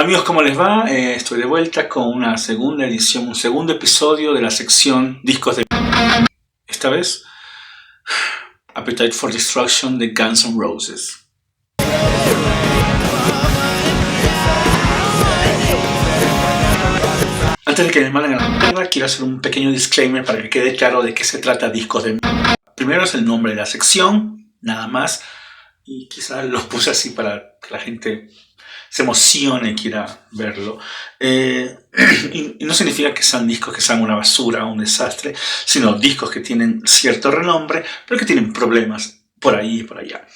Amigos, ¿cómo les va? Estoy de vuelta con una segunda edición, un segundo episodio de la sección Discos de... Esta vez, Appetite for Destruction de Guns N' Roses. Antes de que me manden a la mierda, quiero hacer un pequeño disclaimer para que quede claro de qué se trata Discos de... Primero es el nombre de la sección, nada más, y quizás los puse así para que la gente se emocione y quiera verlo. Y no significa que sean discos que sean una basura o un desastre, sino discos que tienen cierto renombre, pero que tienen problemas por ahí y por allá.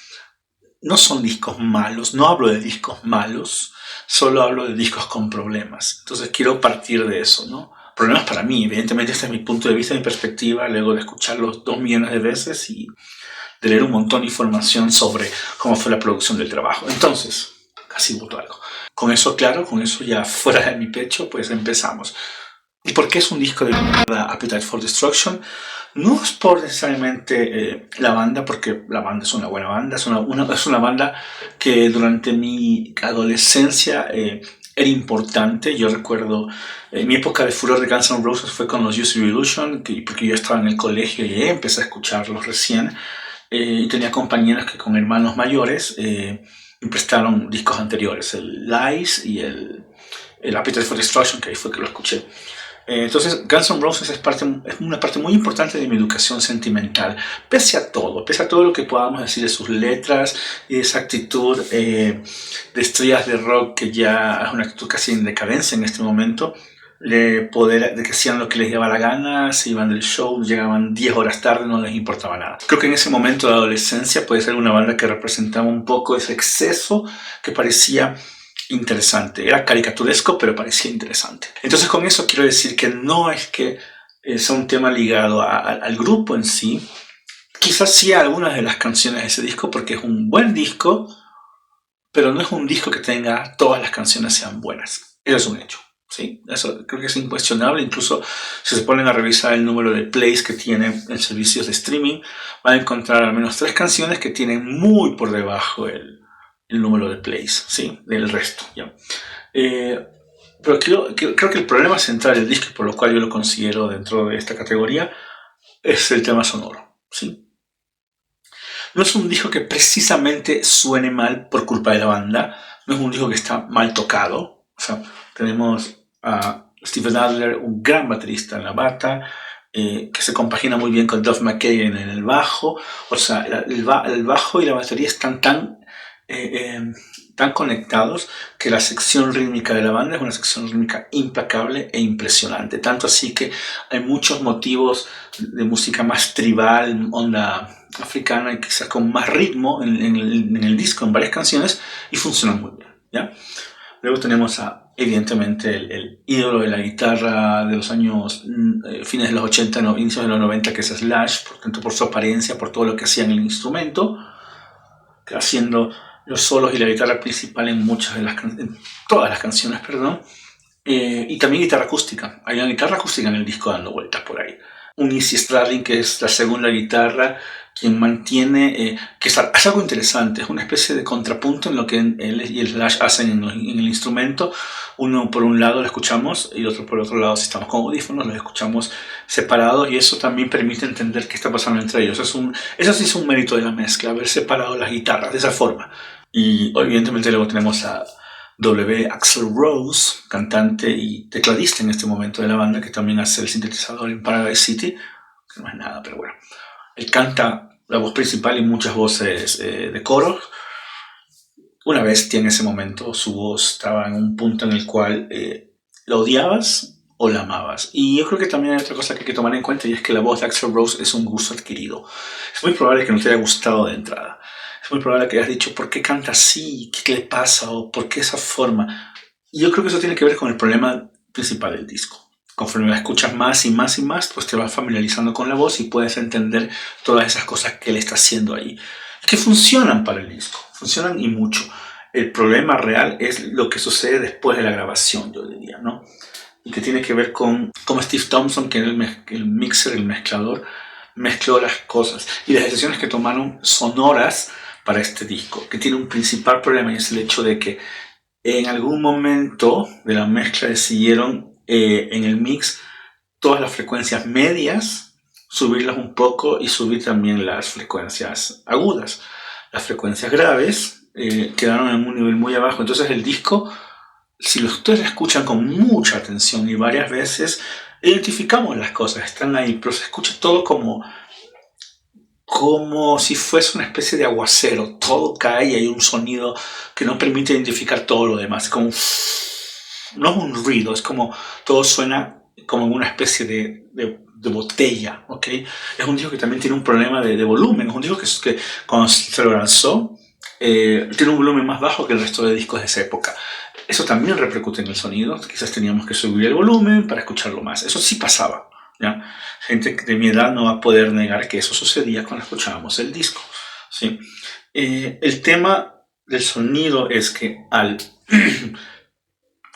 No son discos malos, no hablo de discos malos, solo hablo de discos con problemas. Entonces quiero partir de eso, ¿no? Problemas para mí, evidentemente este es mi punto de vista, mi perspectiva, luego de escucharlos 2 millones de veces y de leer un montón de información sobre cómo fue la producción del trabajo. Entonces, casi boto algo. Con eso claro, con eso ya fuera de mi pecho, pues empezamos. ¿Y por qué es un disco de Appetite for Destruction? No es por necesariamente la banda, porque la banda es una buena banda, es una banda que durante mi adolescencia era importante. Yo recuerdo, mi época de furor de Guns N' Roses fue con los Use Your Illusion, porque yo estaba en el colegio y empecé a escucharlos recién. Y tenía compañeros que con hermanos mayores me prestaron discos anteriores, el Lies y el Appetite for Destruction, que ahí fue que lo escuché. Entonces Guns N' Roses es una parte muy importante de mi educación sentimental, pese a todo lo que podamos decir de sus letras y de esa actitud de estrellas de rock que ya es una actitud casi en decadencia en este momento, de que hacían lo que les daba la gana, se iban del show, llegaban 10 horas tarde, no les importaba nada. Creo que en ese momento de adolescencia puede ser una banda que representaba un poco ese exceso que parecía interesante. Era caricaturesco, pero parecía interesante. Entonces con eso quiero decir que no es que sea un tema ligado al grupo en sí. Quizás sí a algunas de las canciones de ese disco, porque es un buen disco, pero no es un disco que tenga todas las canciones sean buenas. Eso es un hecho. ¿Sí? Eso creo que es incuestionable. Incluso si se ponen a revisar el número de plays que tiene en servicios de streaming, van a encontrar al menos 3 canciones que tienen muy por debajo el número de plays, ¿sí? Del resto, ¿ya? Pero creo que el problema central del disco, por lo cual yo lo considero dentro de esta categoría, es el tema sonoro, ¿sí? No es un disco que precisamente suene mal por culpa de la banda, no es un disco que está mal tocado. O sea, tenemos a Steven Adler, un gran baterista en la bata, que se compagina muy bien con Duff McKagan en el bajo. O sea, el bajo y la batería están tan conectados que la sección rítmica de la banda es una sección rítmica implacable e impresionante. Tanto así que hay muchos motivos de música más tribal, onda africana y quizás con más ritmo en el disco, en varias canciones, y funcionan muy bien, ¿ya? Luego tenemos evidentemente el ídolo de la guitarra de los años fines de los 80, inicios de los 90, que es Slash, por tanto por su apariencia, por todo lo que hacía en el instrumento, haciendo los solos y la guitarra principal en todas las canciones, perdón. Y también guitarra acústica. Hay una guitarra acústica en el disco dando vueltas por ahí. Un Izzy Stradlin, que es la segunda guitarra, quien mantiene, que es algo interesante, es una especie de contrapunto en lo que él y el Slash hacen en el instrumento. Uno por un lado lo escuchamos y otro por otro lado, si estamos con audífonos, lo escuchamos separados, y eso también permite entender qué está pasando entre ellos. Eso sí es un mérito de la mezcla, haber separado las guitarras de esa forma. Y evidentemente luego tenemos a W. Axl Rose, cantante y tecladista en este momento de la banda, que también hace el sintetizador en Paradise City, que no es nada, pero bueno. Él canta la voz principal y muchas voces de coro. Una bestia en ese momento, su voz estaba en un punto en el cual la odiabas o la amabas. Y yo creo que también hay otra cosa que hay que tomar en cuenta, y es que la voz de Axl Rose es un gusto adquirido. Es muy probable que no te haya gustado de entrada. Es muy probable que hayas dicho, ¿por qué canta así? ¿Qué le pasa? ¿O por qué esa forma? Y yo creo que eso tiene que ver con el problema principal del disco. Conforme la escuchas más y más y más, pues te vas familiarizando con la voz y puedes entender todas esas cosas que él está haciendo ahí, que funcionan para el disco, funcionan y mucho. El problema real es lo que sucede después de la grabación, yo diría, ¿no? Y que tiene que ver con cómo Steve Thompson, que era el mixer, el mezclador, mezcló las cosas y las decisiones que tomaron sonoras para este disco, que tiene un principal problema, y es el hecho de que En algún momento de la mezcla decidieron en el mix todas las frecuencias medias, subirlas un poco y subir también las frecuencias agudas. Las frecuencias graves quedaron en un nivel muy abajo. Entonces el disco, si ustedes escuchan con mucha atención y varias veces, identificamos las cosas, están ahí, pero se escucha todo como si fuese una especie de aguacero. Todo cae y hay un sonido que no permite identificar todo lo demás. Es como no es un ruido, es como todo suena como una especie de botella, ¿ok? Es un disco que también tiene un problema de volumen. Es un disco que cuando se lo lanzó tiene un volumen más bajo que el resto de discos de esa época. Eso también repercute en el sonido. Quizás teníamos que subir el volumen para escucharlo más. Eso sí pasaba, ¿ya? Gente de mi edad no va a poder negar que eso sucedía cuando escuchábamos el disco, ¿sí? El tema del sonido es que al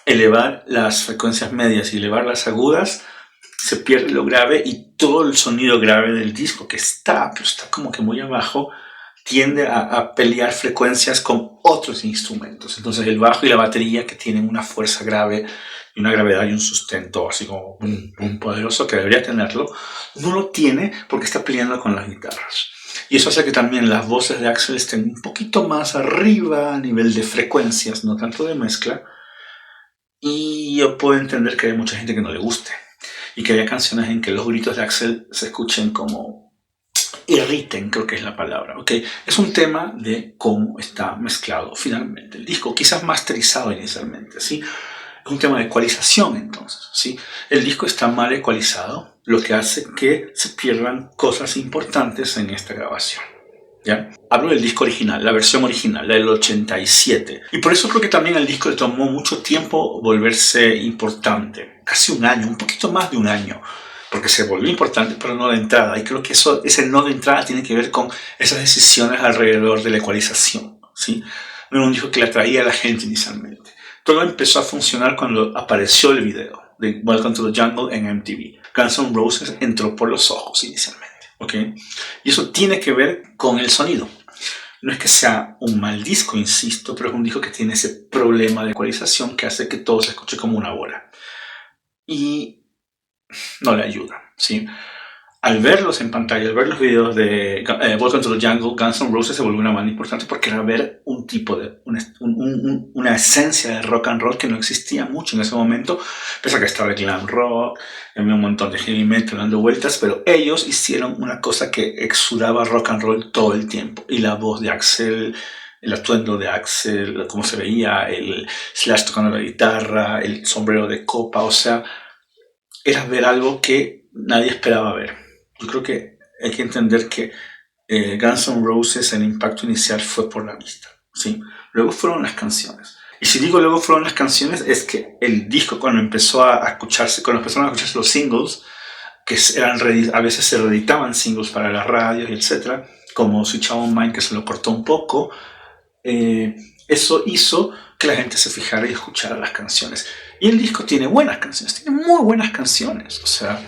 elevar las frecuencias medias y elevar las agudas, se pierde lo grave y todo el sonido grave del disco, que está como que muy abajo, tiende a pelear frecuencias con otros instrumentos. Entonces el bajo y la batería, que tienen una fuerza grave y una gravedad y un sustento así como un poderoso que debería tenerlo, no lo tiene porque está peleando con las guitarras. Y eso hace que también las voces de Axl estén un poquito más arriba a nivel de frecuencias, no tanto de mezcla. Y yo puedo entender que hay mucha gente que no le guste y que haya canciones en que los gritos de Axl se escuchen como irriten, creo que es la palabra, ¿ok? Es un tema de cómo está mezclado finalmente el disco, quizás masterizado inicialmente, ¿sí? Es un tema de ecualización, entonces, ¿sí? El disco está mal ecualizado, lo que hace que se pierdan cosas importantes en esta grabación, ¿ya? Hablo del disco original, la versión original, la del 87. Y por eso creo que también al disco le tomó mucho tiempo volverse importante. Casi un año, un poquito más de un año. Porque se volvió importante, pero no de entrada. Y creo que ese no de entrada tiene que ver con esas decisiones alrededor de la ecualización, ¿sí? No era un disco que le atraía a la gente inicialmente. Todo empezó a funcionar cuando apareció el video de Welcome to the Jungle en MTV. Guns N' Roses entró por los ojos inicialmente. ¿Okay? Y eso tiene que ver con el sonido. No es que sea un mal disco, insisto, pero es un disco que tiene ese problema de ecualización que hace que todo se escuche como una bola. Y no le ayuda, ¿sí? Al verlos en pantalla, al ver los videos de Welcome to the Jungle, Guns N' Roses se volvió una banda importante porque era ver un tipo de, una esencia de rock and roll que no existía mucho en ese momento, pese a que estaba el glam rock, había un montón de heavy metal dando vueltas, pero ellos hicieron una cosa que exudaba rock and roll todo el tiempo. Y la voz de Axl, el atuendo de Axl, cómo se veía, el Slash tocando la guitarra, el sombrero de copa, o sea, era ver algo que nadie esperaba ver. Yo creo que hay que entender que Guns N' Roses, el impacto inicial fue por la vista, ¿sí? Luego fueron las canciones. Y si digo luego fueron las canciones, es que el disco cuando empezó a escucharse, cuando empezaron a escucharse los singles, que eran a veces se reeditaban singles para las radios, etc., como Switch On Mine, que se lo cortó un poco, eso hizo que la gente se fijara y escuchara las canciones. Y el disco tiene buenas canciones, tiene muy buenas canciones, o sea,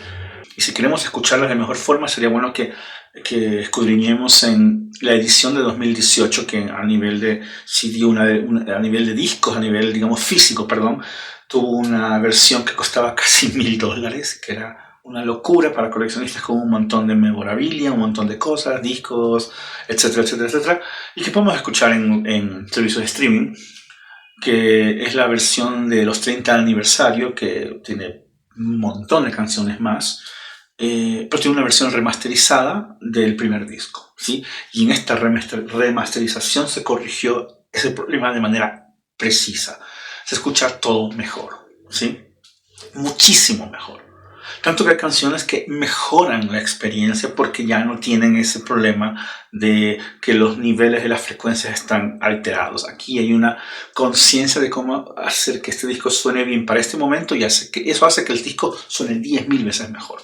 y si queremos escucharlas de mejor forma, sería bueno que escudriñemos en la edición de 2018, que a nivel de CD, a nivel de discos, a nivel, digamos, físico, perdón, tuvo una versión que costaba casi $1000, que era una locura para coleccionistas con un montón de memorabilia, un montón de cosas, discos, etcétera, etcétera, etcétera, y que podemos escuchar en servicios de streaming, que es la versión de los 30 aniversario, que tiene un montón de canciones más, pero tiene una versión remasterizada del primer disco, ¿sí? Y en esta remasterización se corrigió ese problema de manera precisa. Se escucha todo mejor, ¿sí? Muchísimo mejor. Tanto que hay canciones que mejoran la experiencia porque ya no tienen ese problema de que los niveles de las frecuencias están alterados. Aquí hay una conciencia de cómo hacer que este disco suene bien para este momento y eso hace que el disco suene 10.000 veces mejor.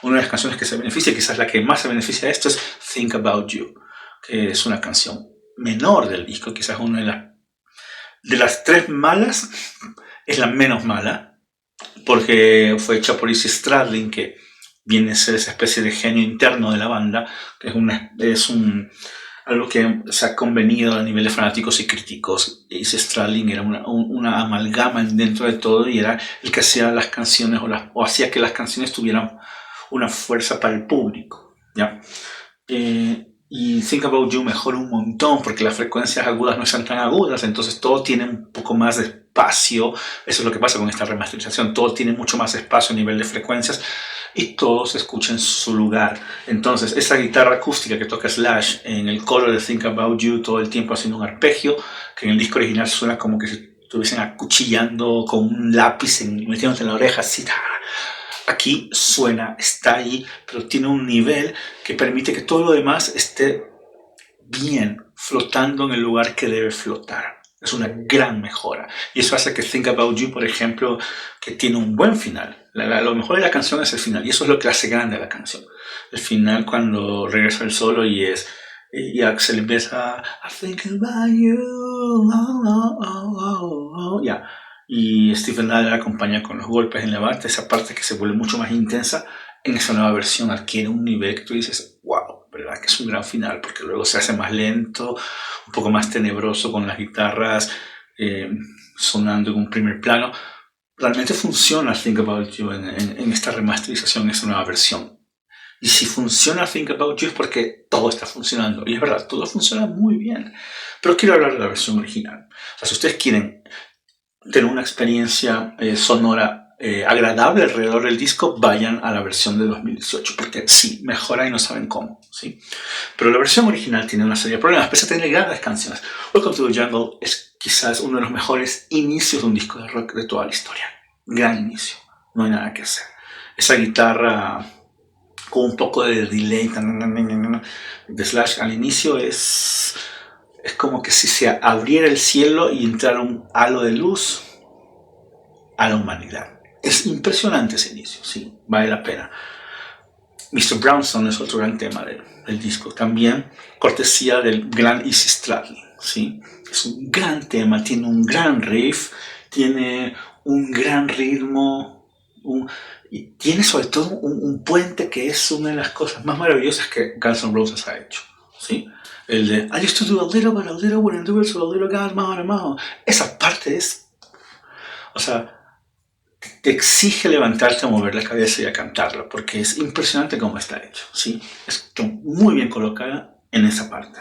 Una de las canciones que se beneficia, quizás la que más se beneficia de esto, es Think About You, que es una canción menor del disco, quizás una de las tres malas, es la menos mala, porque fue hecha por Izzy Stradlin, que viene a ser esa especie de genio interno de la banda, que es un algo que se ha convenido a nivel de fanáticos y críticos. Izzy Stradlin era una amalgama dentro de todo y era el que hacía las canciones o hacía que las canciones tuvieran una fuerza para el público, ¿ya? Y Think About You mejora un montón porque las frecuencias agudas no están tan agudas, entonces todo tiene un poco más de espacio. Eso es lo que pasa con esta remasterización, todo tiene mucho más espacio a nivel de frecuencias y todo se escucha en su lugar. Entonces esa guitarra acústica que toca Slash en el coro de Think About You todo el tiempo haciendo un arpegio, que en el disco original suena como que si estuviesen acuchillando con un lápiz metiéndose en la oreja así. Aquí suena, está ahí, pero tiene un nivel que permite que todo lo demás esté bien, flotando en el lugar que debe flotar. Es una gran mejora. Y eso hace que Think About You, por ejemplo, que tiene un buen final. Lo mejor de la canción es el final, y eso es lo que hace grande a la canción. El final, cuando regresa el solo y Axel empieza I think about you, ya. Y Stephen Adler acompaña con los golpes en la bata, esa parte que se vuelve mucho más intensa en esa nueva versión adquiere un nivel que tú dices, wow, verdad que es un gran final, porque luego se hace más lento, un poco más tenebroso con las guitarras sonando en un primer plano. Realmente funciona Think About You en esta remasterización, en esta nueva versión. Y si funciona Think About You es porque todo está funcionando. Y es verdad, todo funciona muy bien. Pero quiero hablar de la versión original. O sea, si ustedes quieren tener una experiencia sonora agradable alrededor del disco, vayan a la versión de 2018, porque sí, mejora y no saben cómo, ¿sí? Pero la versión original tiene una serie de problemas, pese a tener grandes canciones. Welcome to the Jungle es quizás uno de los mejores inicios de un disco de rock de toda la historia. Gran inicio, no hay nada que hacer. Esa guitarra con un poco de delay de Slash al inicio es como que si se abriera el cielo y entrara un halo de luz a la humanidad. Es impresionante ese inicio, sí, vale la pena. Mr. Brownstone es otro gran tema del disco, también cortesía del gran Izzy Stradlin, ¿sí? Es un gran tema, tiene un gran riff, tiene un gran ritmo, y tiene sobre todo un puente que es una de las cosas más maravillosas que Guns N' Roses ha hecho, ¿sí? El de I used to do a little but a little wouldn't do it so a little got more. Esa parte es, o sea, te exige levantarte a mover la cabeza y a cantarlo, porque es impresionante cómo está hecho, ¿sí? Es muy bien colocada en esa parte.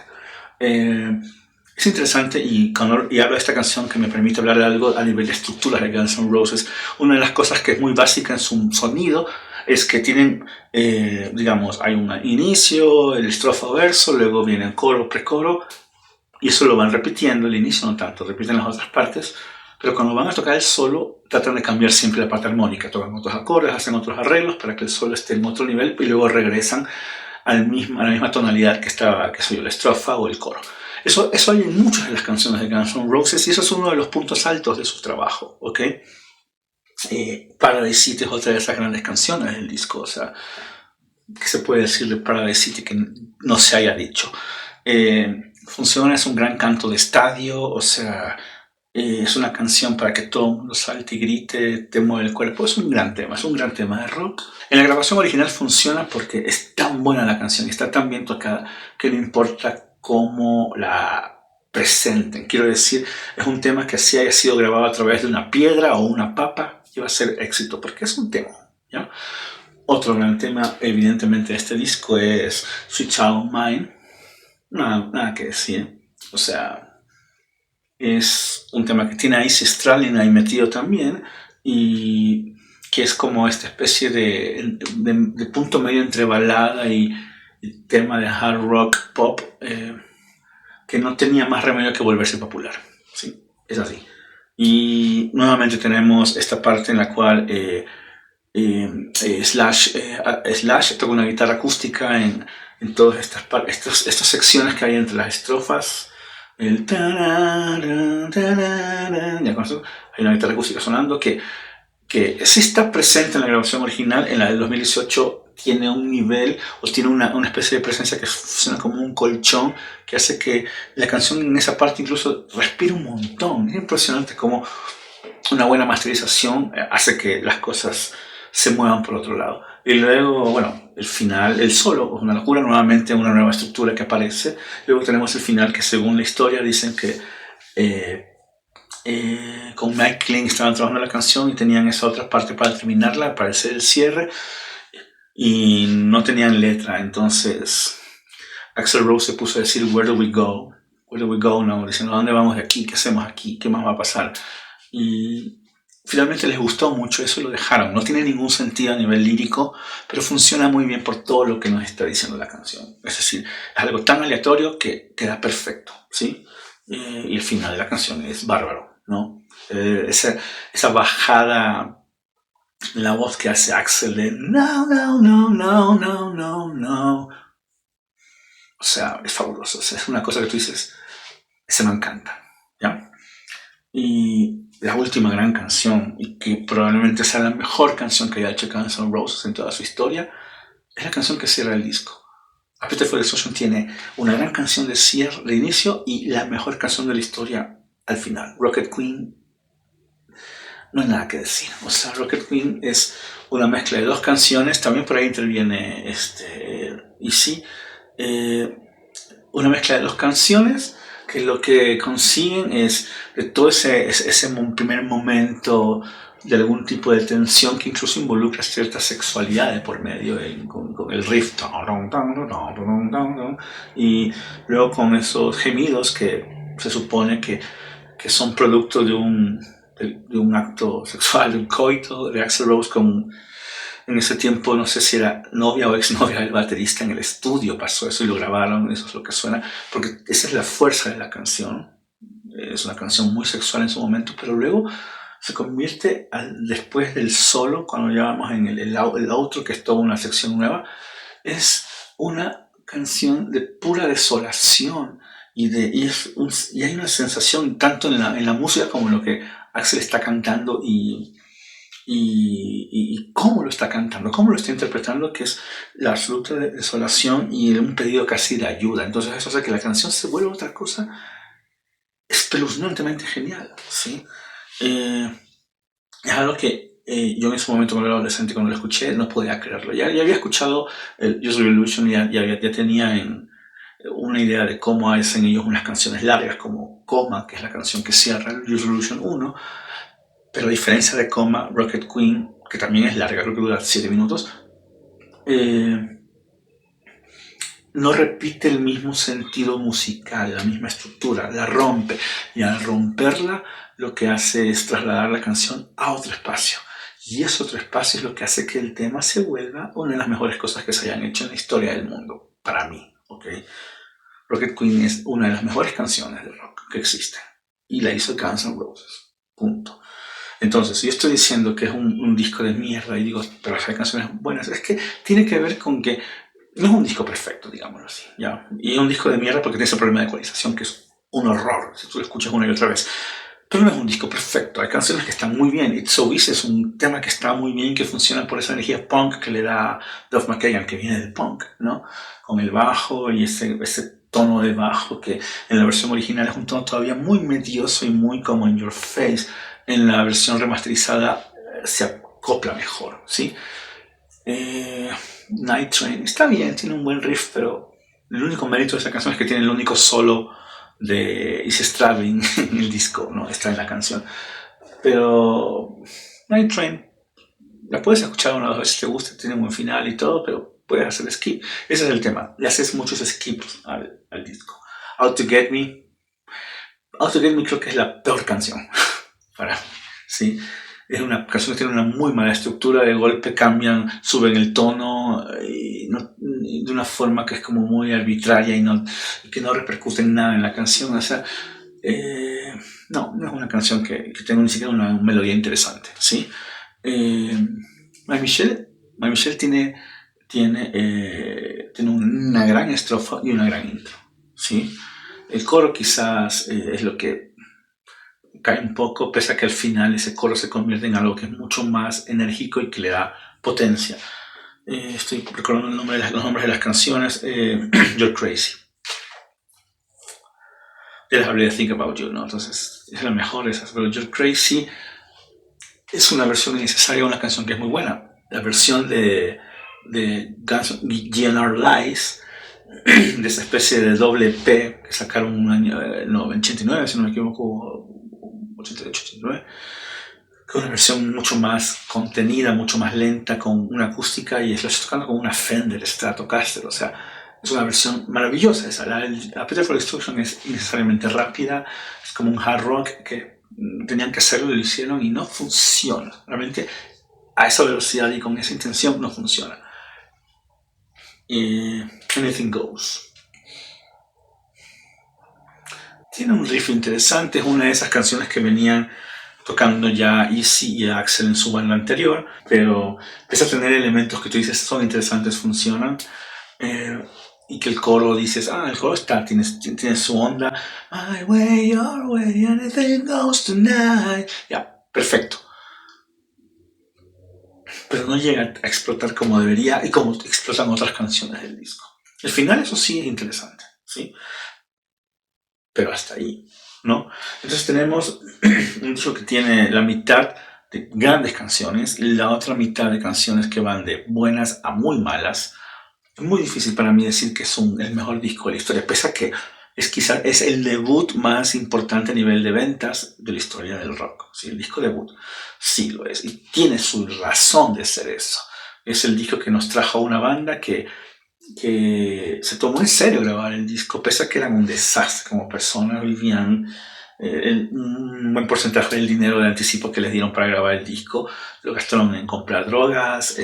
Es interesante y hablo de esta canción que me permite hablar de algo a nivel de estructuras de Guns N' Roses. Una de las cosas que es muy básica en su sonido es que tienen, digamos, hay un inicio, el estrofa verso, luego viene el coro, precoro, y eso lo van repitiendo, el inicio no tanto, repiten las otras partes, pero cuando van a tocar el solo, tratan de cambiar siempre la parte armónica, tocan otros acordes, hacen otros arreglos para que el solo esté en otro nivel y luego regresan a la misma tonalidad que estaba, que soy la estrofa o el coro. Eso hay en muchas de las canciones de Guns N' Roses y eso es uno de los puntos altos de su trabajo, ¿ok? Paradise City es otra de esas grandes canciones del disco, o sea, ¿qué se puede decir de Paradise City que no se haya dicho? Funciona, es un gran canto de estadio, o sea, es una canción para que todo el mundo salte y grite, te mueve el cuerpo, es un gran tema de rock. En la grabación original funciona porque es tan buena la canción, está tan bien tocada que no importa cómo la presenten. Quiero decir, es un tema que si haya sido grabado a través de una piedra o una papa, iba a ser éxito, porque es un tema, ¿ya? Otro gran tema, evidentemente, de este disco es Sweet Child O' Mine. Nada que decir. O sea, es un tema que tiene a Izzy Stradlin ahí metido también y que es como esta especie de punto medio entre balada y tema de hard rock pop que no tenía más remedio que volverse popular. Sí, es así. Y nuevamente tenemos esta parte en la cual Slash toca una guitarra acústica en todas estas secciones que hay entre las estrofas. El ya con eso, hay una guitarra acústica sonando que sí está presente en la grabación original. En la del 2018 tiene un nivel o tiene una especie de presencia que suena como un colchón que hace que la canción en esa parte incluso respire un montón. Es impresionante cómo una buena masterización hace que las cosas se muevan por otro lado. Y luego, bueno, el final, el solo, es una locura, nuevamente una nueva estructura que aparece. Luego tenemos el final que según la historia dicen que con Mike Clean estaban trabajando la canción y tenían esa otra parte para terminarla, para hacer el cierre, y no tenían letra. Entonces Axl Rose se puso a decir "Where do we go? Where do we go now?", diciendo "¿a dónde vamos de aquí? ¿Qué hacemos aquí? ¿Qué más va a pasar?". Y finalmente les gustó mucho eso y lo dejaron. No tiene ningún sentido a nivel lírico, pero funciona muy bien por todo lo que nos está diciendo la canción. Es decir, es algo tan aleatorio que queda perfecto, ¿sí? Y el final de la canción es bárbaro, ¿no? Esa bajada en la voz que hace Axl de "no, no, no, no, no, no, no". O sea, es fabuloso. O sea, es una cosa que tú dices, ese me encanta, ¿ya? Y la última gran canción, y que probablemente sea la mejor canción que haya hecho Guns N' Roses en toda su historia, es la canción que cierra el disco. Appetite for Destruction tiene una gran canción de cierre, de inicio, y la mejor canción de la historia al final. Rocket Queen, no hay nada que decir. O sea, Rocket Queen es una mezcla de dos canciones, también por ahí interviene Easy, una mezcla de dos canciones que lo que consiguen es de todo ese primer momento de algún tipo de tensión que incluso involucra cierta sexualidad de por medio con el riff y luego con esos gemidos que se supone que son producto de un acto sexual, de un coito de Axl Rose con, en ese tiempo no sé si era novia o exnovia del baterista, en el estudio pasó eso y lo grabaron. Eso es lo que suena, porque esa es la fuerza de la canción. Es una canción muy sexual en su momento, pero luego se convierte después del solo, cuando ya vamos en el outro, que es toda una sección nueva, es una canción de pura desolación y hay una sensación tanto en la música como en lo que Axl está cantando y cómo lo está cantando, cómo lo está interpretando, que es la absoluta desolación y un pedido casi de ayuda. Entonces eso hace que la canción se vuelva otra cosa espeluznantemente genial, ¿sí? Es algo que yo en ese momento, cuando era adolescente, cuando lo escuché, no podía creerlo. Ya había escuchado el Use Revolution, ya tenía una idea de cómo hacen ellos unas canciones largas, como Coma, que es la canción que cierra el Use Revolution 1, pero a diferencia de Coma, Rocket Queen, que también es larga, creo que dura 7 minutos, no repite el mismo sentido musical, la misma estructura, la rompe. Y al romperla, lo que hace es trasladar la canción a otro espacio. Y ese otro espacio es lo que hace que el tema se vuelva una de las mejores cosas que se hayan hecho en la historia del mundo, para mí, ¿ok? Rocket Queen es una de las mejores canciones de rock que existen. Y la hizo Guns N' Roses. Punto. Entonces, si yo estoy diciendo que es un disco de mierda y digo, pero hay canciones buenas, es que tiene que ver con que no es un disco perfecto, digámoslo así, ¿ya? Y es un disco de mierda porque tiene ese problema de ecualización que es un horror si tú lo escuchas una y otra vez. Pero no es un disco perfecto, hay canciones que están muy bien. It's So Easy es un tema que está muy bien, que funciona por esa energía punk que le da Duff McKagan, que viene del punk, ¿no? Con el bajo y ese tono de bajo que en la versión original es un tono todavía muy medioso y muy como in your face. En la versión remasterizada se acopla mejor, ¿sí? Night Train está bien, tiene un buen riff, pero el único mérito de esa canción es que tiene el único solo de Izzy Stradlin en el disco, ¿no? Está en la canción. Pero Night Train la puedes escuchar una o dos veces si te gusta, tiene un buen final y todo, pero puedes hacer skip. Ese es el tema, le haces muchos skips al disco. Out to Get Me creo que es la peor canción para mí, ¿sí? Es una canción que tiene una muy mala estructura, de golpe cambian, suben el tono y de una forma que es como muy arbitraria y que no repercute en nada en la canción. O sea, no es una canción que tenga ni siquiera una melodía interesante, ¿sí? My Michelle tiene una gran estrofa y una gran intro, ¿sí? El coro quizás es lo que cae un poco, pese a que al final ese coro se convierte en algo que es mucho más enérgico y que le da potencia. Estoy recordando los nombres de las canciones. You're Crazy. Ya les hablé de Think About You, ¿no? Entonces es la mejor de esas, pero You're Crazy es una versión innecesaria de una canción que es muy buena. La versión de de GNR Lies, de esa especie de doble P que sacaron un año, no, en 89, si no me equivoco, 88, 89, que es una versión mucho más contenida, mucho más lenta, con una acústica, y lo estoy tocando con una Fender Stratocaster, o sea, es una versión maravillosa esa. La Appetite for Destruction es innecesariamente rápida, es como un hard rock que tenían que hacerlo y lo hicieron y no funciona. Realmente a esa velocidad y con esa intención no funciona. Anything Goes. Tiene un riff interesante, es una de esas canciones que venían tocando ya Easy y Axel en su banda anterior, pero empieza a tener elementos que tú dices son interesantes, funcionan, y que el coro dices, el coro tiene su onda, my way, your way, anything goes tonight, ya, perfecto. Pero no llega a explotar como debería y como explotan otras canciones del disco. El final, eso sí, es interesante, ¿sí? Pero hasta ahí, ¿no? Entonces tenemos un disco que tiene la mitad de grandes canciones y la otra mitad de canciones que van de buenas a muy malas. Es muy difícil para mí decir que es el mejor disco de la historia, pese a que es el debut más importante a nivel de ventas de la historia del rock. ¿Sí? El disco debut sí lo es y tiene su razón de ser eso. Es el disco que nos trajo a una banda que se tomó en serio grabar el disco, pese a que eran un desastre como personas, vivían un buen porcentaje del dinero de anticipo que les dieron para grabar el disco, lo gastaron en comprar drogas,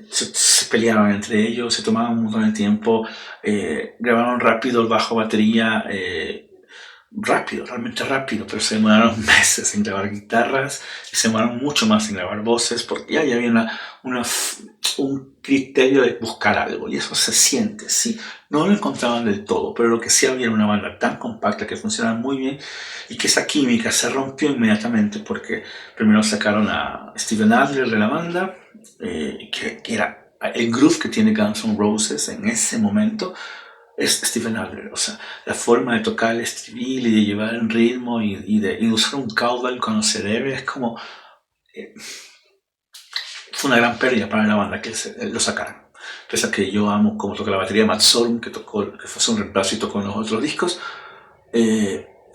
se pelearon entre ellos, se tomaban un montón de tiempo, grabaron rápido el bajo batería, rápido, realmente rápido, pero se demoraron meses en grabar guitarras y se demoraron mucho más en grabar voces porque ya había un criterio de buscar algo y eso se siente, sí. No lo encontraban del todo, pero lo que sí había era una banda tan compacta que funcionaba muy bien y que esa química se rompió inmediatamente porque primero sacaron a Steven Adler de la banda, que era el groove que tiene Guns N' Roses en ese momento. Es Steven Adler, o sea, la forma de tocar el estribil y de llevar el ritmo y de usar un caudal cuando se debe, es como... fue una gran pérdida para la banda que lo sacaran. Pese a que yo amo cómo toca la batería Matt Sorum, que fue un reemplazo y tocó en los otros discos,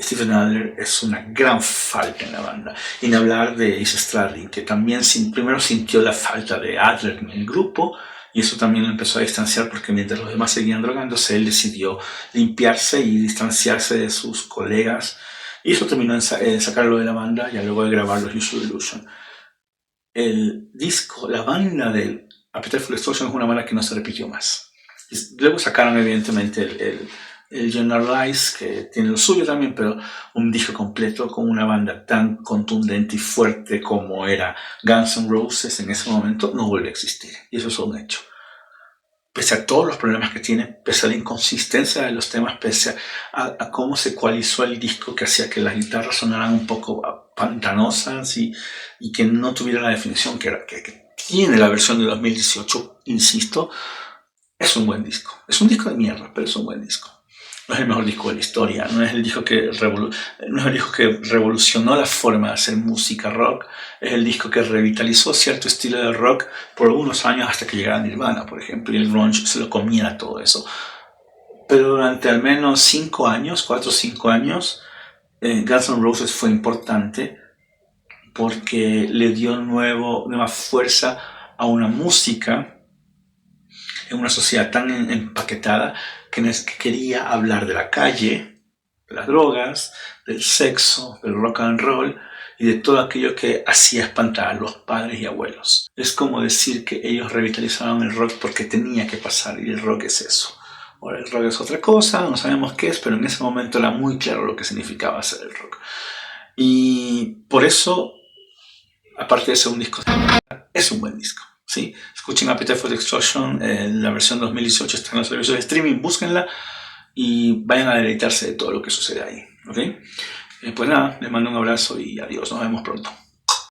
Steven Adler es una gran falta en la banda. Y ni hablar de Izzy Stradlin, que también primero sintió la falta de Adler en el grupo, y eso también lo empezó a distanciar porque mientras los demás seguían drogándose, él decidió limpiarse y distanciarse de sus colegas. Y eso terminó en sacarlo de la banda y luego de grabar los Use Your Illusion. El disco, la banda de Appetite for Destruction es una banda que no se repitió más. Luego sacaron evidentemente el Generalize, que tiene lo suyo también, pero un disco completo con una banda tan contundente y fuerte como era Guns N' Roses en ese momento no vuelve a existir, y eso es un hecho. Pese a todos los problemas que tiene, pese a la inconsistencia de los temas, pese a cómo se ecualizó el disco, que hacía que las guitarras sonaran un poco pantanosas y que no tuviera la definición que tiene la versión de 2018, insisto, es un buen disco. Es un disco de mierda, pero es un buen disco. No es el mejor disco de la historia, no es el disco que revolucionó la forma de hacer música rock, es el disco que revitalizó cierto estilo de rock por unos años hasta que llegara Nirvana, por ejemplo, y el grunge se lo comía todo eso. Pero durante al menos 5 años, 4 o 5 años, Guns N' Roses fue importante porque le dio nueva fuerza a una música en una sociedad tan empaquetada que quería hablar de la calle, de las drogas, del sexo, del rock and roll y de todo aquello que hacía espantar a los padres y abuelos. Es como decir que ellos revitalizaron el rock porque tenía que pasar, y el rock es eso. Ahora el rock es otra cosa, no sabemos qué es, pero en ese momento era muy claro lo que significaba hacer el rock. Y por eso, aparte de ser un disco, es un buen disco. ¿Sí? Escuchen Appetite for Destruction, la versión 2018 está en los servicios de streaming, búsquenla y vayan a deleitarse de todo lo que sucede ahí. ¿Okay? Pues nada, les mando un abrazo y adiós, nos vemos pronto.